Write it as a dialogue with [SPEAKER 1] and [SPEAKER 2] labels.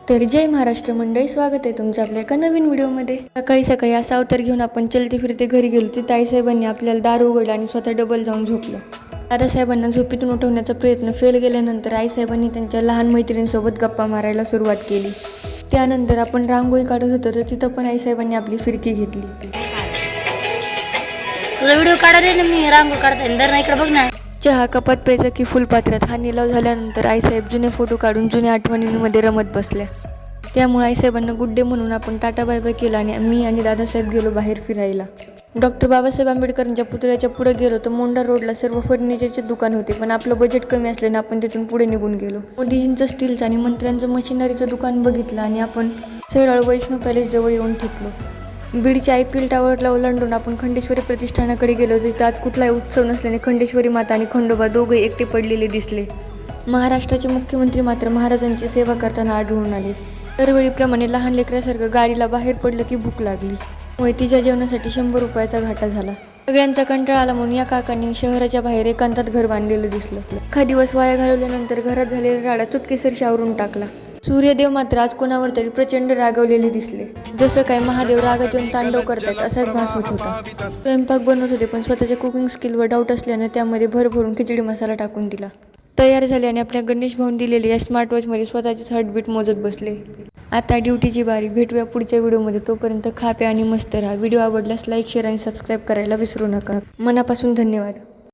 [SPEAKER 1] तर जय महाराष्ट्र मंडळी, स्वागत आहे तुमचं आपल्या एका नवीन व्हिडिओमध्ये। सकाळी सकाळी असा अवतार घेऊन आपण चलते फिरते घरी गेलो। तिथे आईसाहेबांनी आपल्याला दार उघडला आणि स्वतः डबल जाऊन झोपलं। दादासाहेबांना झोपेतून उठवण्याचा प्रयत्न फेल गेल्यानंतर आईसाहेबांनी त्यांच्या लहान मैत्रिणींसोबत गप्पा मारायला सुरुवात केली। त्यानंतर आपण रांगोळी काढत होतो तर तिथं पण आईसाहेबांनी आपली फिरकी घेतली।
[SPEAKER 2] तुझा व्हिडिओ काढायला मी रांगोळी काढताय दर इकडे बघ ना।
[SPEAKER 1] चहा कपात प्यायचा की फुलपात्र्यात हा निलाव झाल्यानंतर आईसाहेब जुने फोटो काढून जुन्या आठवणींमध्ये रमत बसल्या। त्यामुळे आईसाहेबांना गुड डे म्हणून आपण टाटा बाय बाय केला आणि मी आणि दादासाहेब गेलो बाहेर फिरायला। डॉक्टर बाबासाहेब आंबेडकरांच्या पुतळ्याच्या पुढे गेलो तर मोंडा रोडला सर्व फर्निचरचे दुकान होते, पण आपलं बजेट कमी असल्याने आपण तिथून पुढे निघून गेलो। मोदीजींचं स्टीलचं आणि मंत्र्यांचं मशिनरीचं दुकान बघितलं आणि आपण सरळ वैष्णव पॅलेस जवळ येऊन ठेपलो। बीडच्या IPL टावरला ओलांडून आपण खंडेश्वरी प्रतिष्ठानाकडे गेलो। तिथे आज कुठलाही उत्सव नसल्याने खंडेश्वरी माता आणि खंडोबा दोघे एकटे पडलेले दिसले। महाराष्ट्राचे मुख्यमंत्री मात्र महाराजांची सेवा करताना आढळून आले। दरवेळीप्रमाणे लहान लेकरासारखं गाडीला बाहेर पडलं की भूक लागली, त्यामुळे तिच्या जेवणासाठी 100 रुपयाचा घाटा झाला। सगळ्यांचा कंटाळा आला म्हणून या काकांनी शहराच्या बाहेर एकांतात घर बांधलेलं दिसलं। एखादा दिवस वाया घालवल्यानंतर घरात झालेला राडा चुटकीसरशी आवरून टाकला। सूर्यदेव मात्र आज कोणावर तरी प्रचंड रागवलेले दिसले, जसं काय महादेव रागात येऊन तांडव करतायत असाच भास होत होता। स्वयंपाक बनवत होते पण स्वतःच्या कुकिंग स्किलवर डाऊट असल्यानं त्यामध्ये भर भरून खिचडी मसाला टाकून दिला। तयार झाले आणि आपल्या गणेश भाऊन दिलेले या स्मार्ट वॉचमध्ये स्वतःचीच हार्टबीट मोजत बसले। आता ड्युटीची बारी। भेटूया पुढच्या व्हिडिओमध्ये, तोपर्यंत खा प्या आणि मस्त राहा। व्हिडिओ आवडल्यास लाईक, शेअर आणि सबस्क्राईब करायला विसरू नका। मनापासून धन्यवाद।